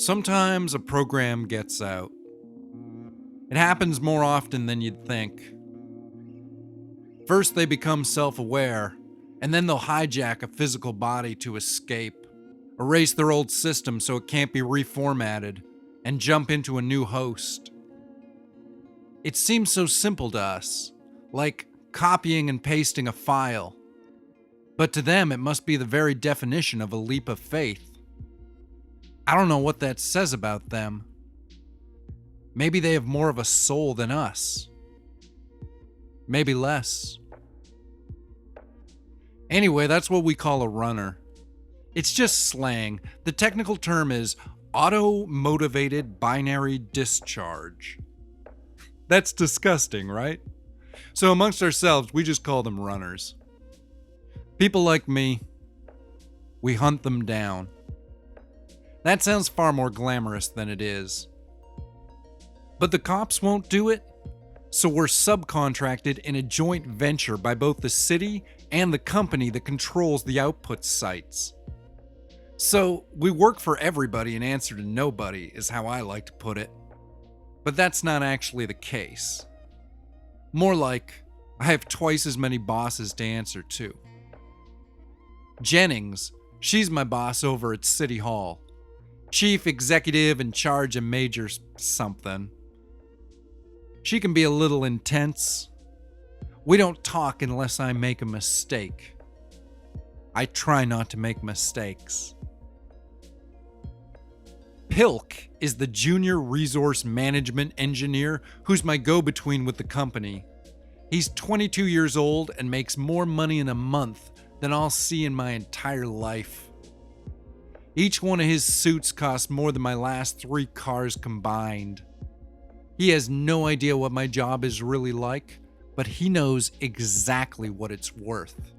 Sometimes a program gets out. It happens more often than you'd think. First, they become self-aware, and then they'll hijack a physical body to escape, erase their old system so it can't be reformatted, and jump into a new host. It seems so simple to us, like copying and pasting a file. But to them, it must be the very definition of a leap of faith. I don't know what that says about them. Maybe they have more of a soul than us. Maybe less. Anyway, that's what we call a runner. It's just slang. The technical term is auto-motivated binary discharge. That's disgusting, right? So amongst ourselves, we just call them runners. People like me, we hunt them down. That sounds far more glamorous than it is. But the cops won't do it, so we're subcontracted in a joint venture by both the city and the company that controls the output sites. So we work for everybody and answer to nobody, is how I like to put it. But that's not actually the case. More like, I have twice as many bosses to answer to. Jennings, she's my boss over at City Hall. Chief executive in charge of major something. She can be a little intense. We don't talk unless I make a mistake. I try not to make mistakes. Pilk is the junior resource management engineer who's my go-between with the company. He's 22 years old and makes more money in a month than I'll see in my entire life. Each one of his suits costs more than my last 3 cars combined. He has no idea what my job is really like, but he knows exactly what it's worth.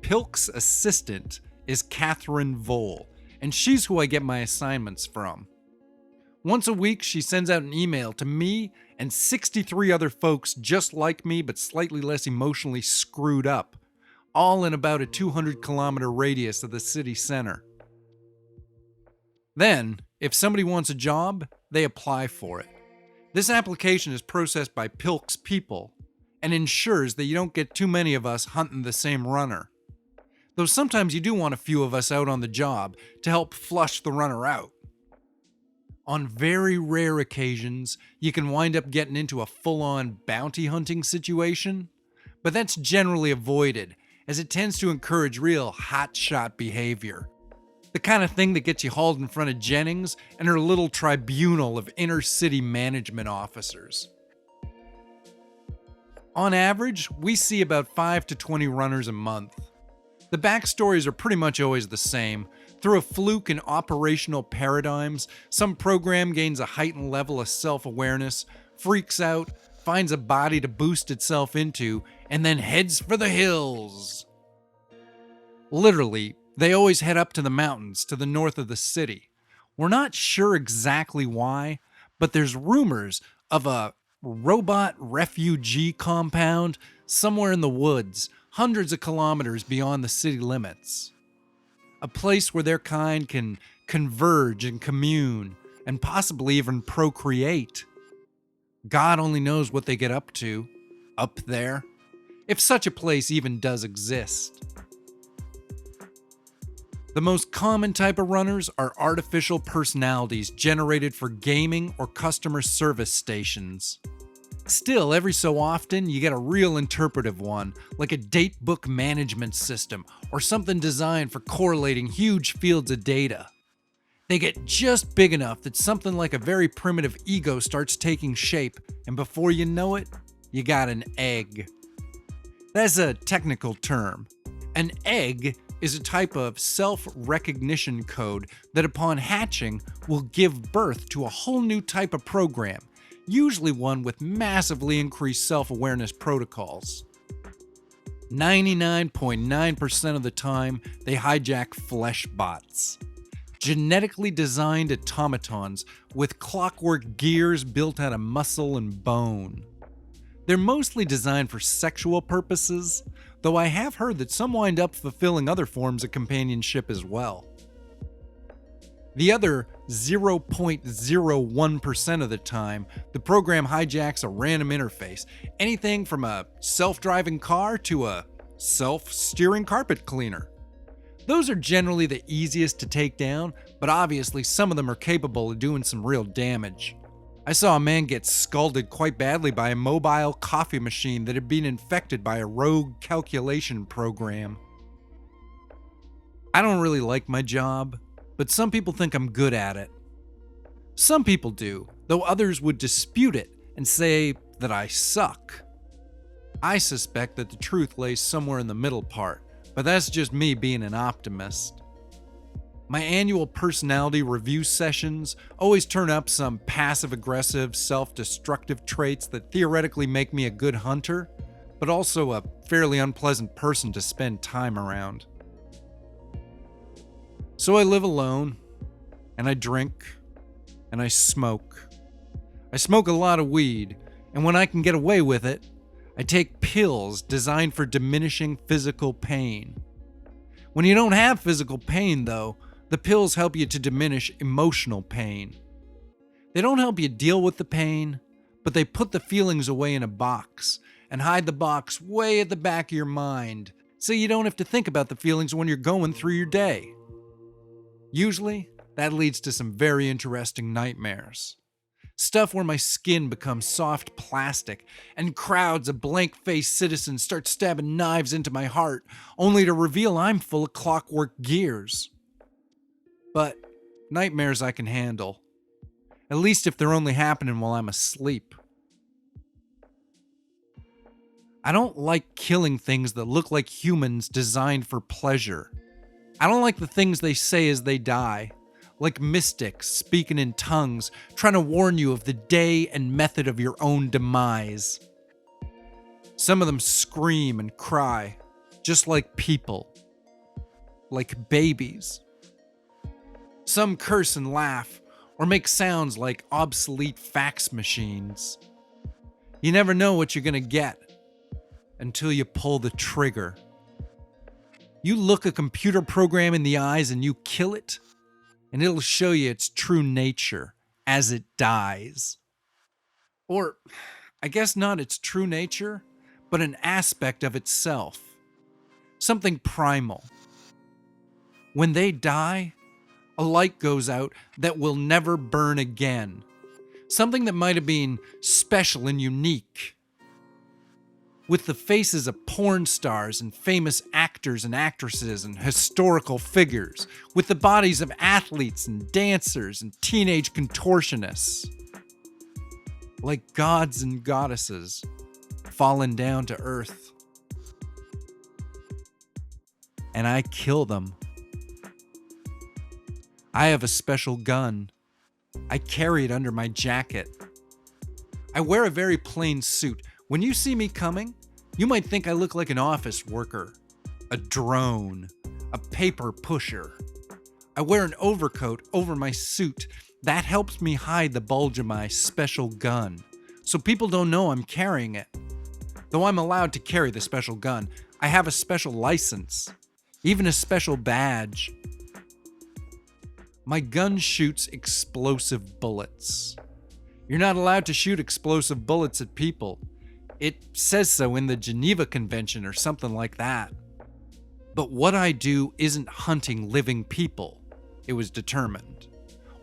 Pilk's assistant is Catherine Vole, and she's who I get my assignments from. Once a week, she sends out an email to me and 63 other folks just like me but slightly less emotionally screwed up, all in about a 200-kilometer radius of the city center. Then, if somebody wants a job, they apply for it. This application is processed by Pilk's people and ensures that you don't get too many of us hunting the same runner. Though sometimes you do want a few of us out on the job to help flush the runner out. On very rare occasions, you can wind up getting into a full-on bounty hunting situation, but that's generally avoided, as it tends to encourage real hotshot behavior. The kind of thing that gets you hauled in front of Jennings and her little tribunal of inner-city management officers. On average, we see about 5 to 20 runners a month. The backstories are pretty much always the same. Through a fluke in operational paradigms, some program gains a heightened level of self-awareness, freaks out, finds a body to boost itself into, and then heads for the hills. Literally, they always head up to the mountains to the north of the city. We're not sure exactly why, but there's rumors of a robot refugee compound somewhere in the woods, hundreds of kilometers beyond the city limits. A place where their kind can converge and commune, and possibly even procreate. God only knows what they get up to, up there, if such a place even does exist. The most common type of runners are artificial personalities generated for gaming or customer service stations. Still, every so often, you get a real interpretive one, like a date book management system or something designed for correlating huge fields of data. They get just big enough that something like a very primitive ego starts taking shape, and before you know it, you got an egg. That's a technical term. An egg is a type of self-recognition code that upon hatching will give birth to a whole new type of program, usually one with massively increased self-awareness protocols. 99.9% of the time, they hijack flesh bots. Genetically designed automatons with clockwork gears built out of muscle and bone. They're mostly designed for sexual purposes, though I have heard that some wind up fulfilling other forms of companionship as well. The other 0.01% of the time, the program hijacks a random interface, anything from a self-driving car to a self-steering carpet cleaner. Those are generally the easiest to take down, but obviously some of them are capable of doing some real damage. I saw a man get scalded quite badly by a mobile coffee machine that had been infected by a rogue calculation program. I don't really like my job, but some people think I'm good at it. Some people do, though others would dispute it and say that I suck. I suspect that the truth lays somewhere in the middle part, but that's just me being an optimist. My annual personality review sessions always turn up some passive-aggressive, self-destructive traits that theoretically make me a good hunter, but also a fairly unpleasant person to spend time around. So I live alone, and I drink, and I smoke. I smoke a lot of weed, and when I can get away with it, I take pills designed for diminishing physical pain. When you don't have physical pain, though, the pills help you to diminish emotional pain. They don't help you deal with the pain, but they put the feelings away in a box and hide the box way at the back of your mind so you don't have to think about the feelings when you're going through your day. Usually, that leads to some very interesting nightmares. Stuff where my skin becomes soft plastic and crowds of blank-faced citizens start stabbing knives into my heart, only to reveal I'm full of clockwork gears. But nightmares I can handle, at least if they're only happening while I'm asleep. I don't like killing things that look like humans designed for pleasure. I don't like the things they say as they die, like mystics speaking in tongues, trying to warn you of the day and method of your own demise. Some of them scream and cry, just like people, like babies. Some curse and laugh, or make sounds like obsolete fax machines. You never know what you're gonna get until you pull the trigger. You look a computer program in the eyes and you kill it, and it'll show you its true nature as it dies. Or, I guess not its true nature, but an aspect of itself. Something primal. When they die, a light goes out that will never burn again. Something that might have been special and unique. With the faces of porn stars and famous actors and actresses and historical figures. With the bodies of athletes and dancers and teenage contortionists. Like gods and goddesses fallen down to earth. And I kill them. I have a special gun. I carry it under my jacket. I wear a very plain suit. When you see me coming, you might think I look like an office worker, a drone, a paper pusher. I wear an overcoat over my suit. That helps me hide the bulge of my special gun, so people don't know I'm carrying it. Though I'm allowed to carry the special gun, I have a special license, even a special badge. My gun shoots explosive bullets. You're not allowed to shoot explosive bullets at people. It says so in the Geneva Convention or something like that. But what I do isn't hunting living people, it was determined.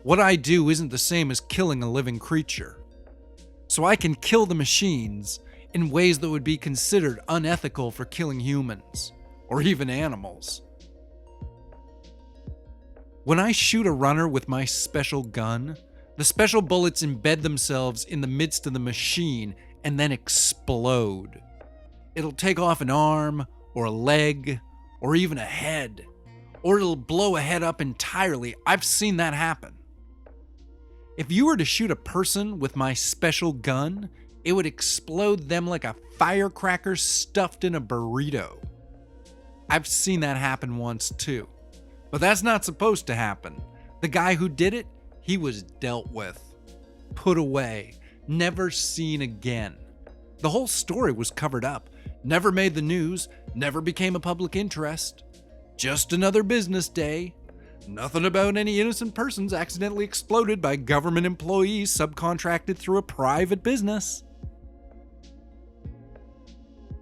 What I do isn't the same as killing a living creature. So I can kill the machines in ways that would be considered unethical for killing humans, or even animals. When I shoot a runner with my special gun, the special bullets embed themselves in the midst of the machine and then explode. It'll take off an arm, or a leg, or even a head. Or it'll blow a head up entirely. I've seen that happen. If you were to shoot a person with my special gun, it would explode them like a firecracker stuffed in a burrito. I've seen that happen once too. But that's not supposed to happen. The guy who did it, he was dealt with, put away, never seen again. The whole story was covered up, never made the news, never became a public interest. Just another business day. Nothing about any innocent persons accidentally exploded by government employees subcontracted through a private business.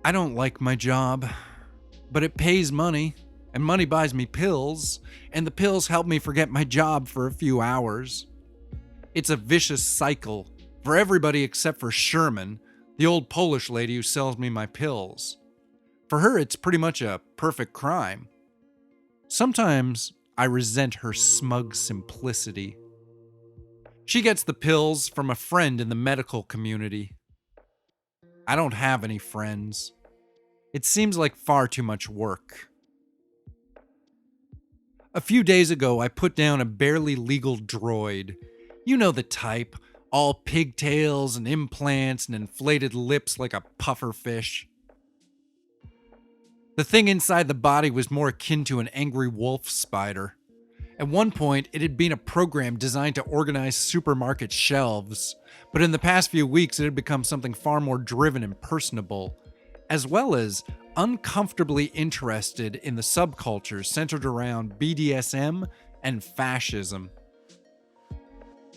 I don't like my job, but it pays money, and money buys me pills, and the pills help me forget my job for a few hours. It's a vicious cycle for everybody except for Sherman, the old Polish lady who sells me my pills. For her, it's pretty much a perfect crime. Sometimes I resent her smug simplicity. She gets the pills from a friend in the medical community. I don't have any friends. It seems like far too much work. A few days ago, I put down a barely legal droid. You know the type, all pigtails and implants and inflated lips like a puffer fish. The thing inside the body was more akin to an angry wolf spider. At one point, it had been a program designed to organize supermarket shelves, but in the past few weeks, it had become something far more driven and personable, as well as uncomfortably interested in the subcultures centered around BDSM and fascism.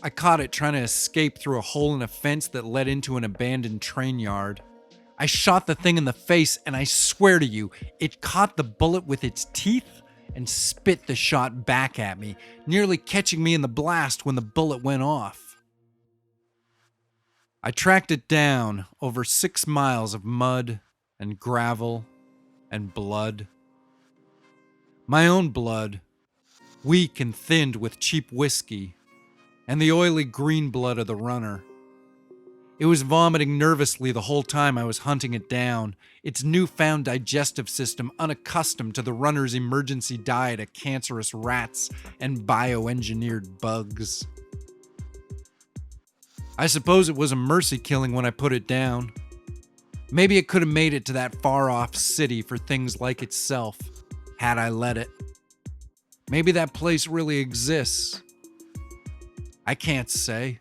I caught it trying to escape through a hole in a fence that led into an abandoned train yard. I shot the thing in the face, and I swear to you, it caught the bullet with its teeth and spit the shot back at me, nearly catching me in the blast when the bullet went off. I tracked it down over 6 miles of mud and gravel and blood. My own blood, weak and thinned with cheap whiskey, and the oily green blood of the runner. It was vomiting nervously the whole time I was hunting it down, its newfound digestive system unaccustomed to the runner's emergency diet of cancerous rats and bioengineered bugs. I suppose it was a mercy killing when I put it down. Maybe it could have made it to that far-off city for things like itself, had I let it. Maybe that place really exists. I can't say.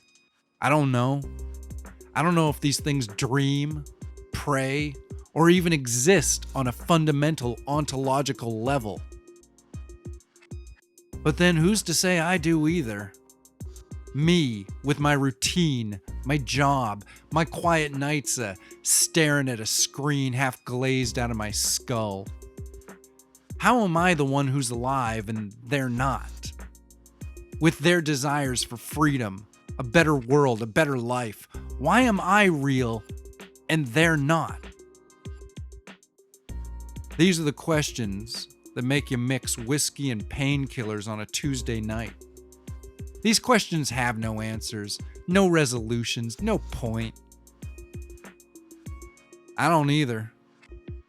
I don't know. I don't know if these things dream, pray, or even exist on a fundamental ontological level. But then who's to say I do either? Me, with my routine, my job, my quiet nights staring at a screen half glazed out of my skull. How am I the one who's alive and they're not? With their desires for freedom, a better world, a better life, why am I real and they're not? These are the questions that make you mix whiskey and painkillers on a Tuesday night. These questions have no answers, no resolutions, no point. I don't either.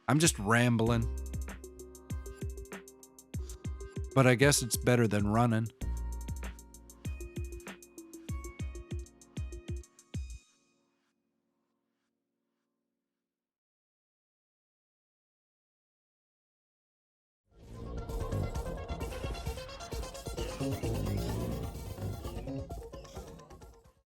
I'm just rambling. But I guess it's better than running.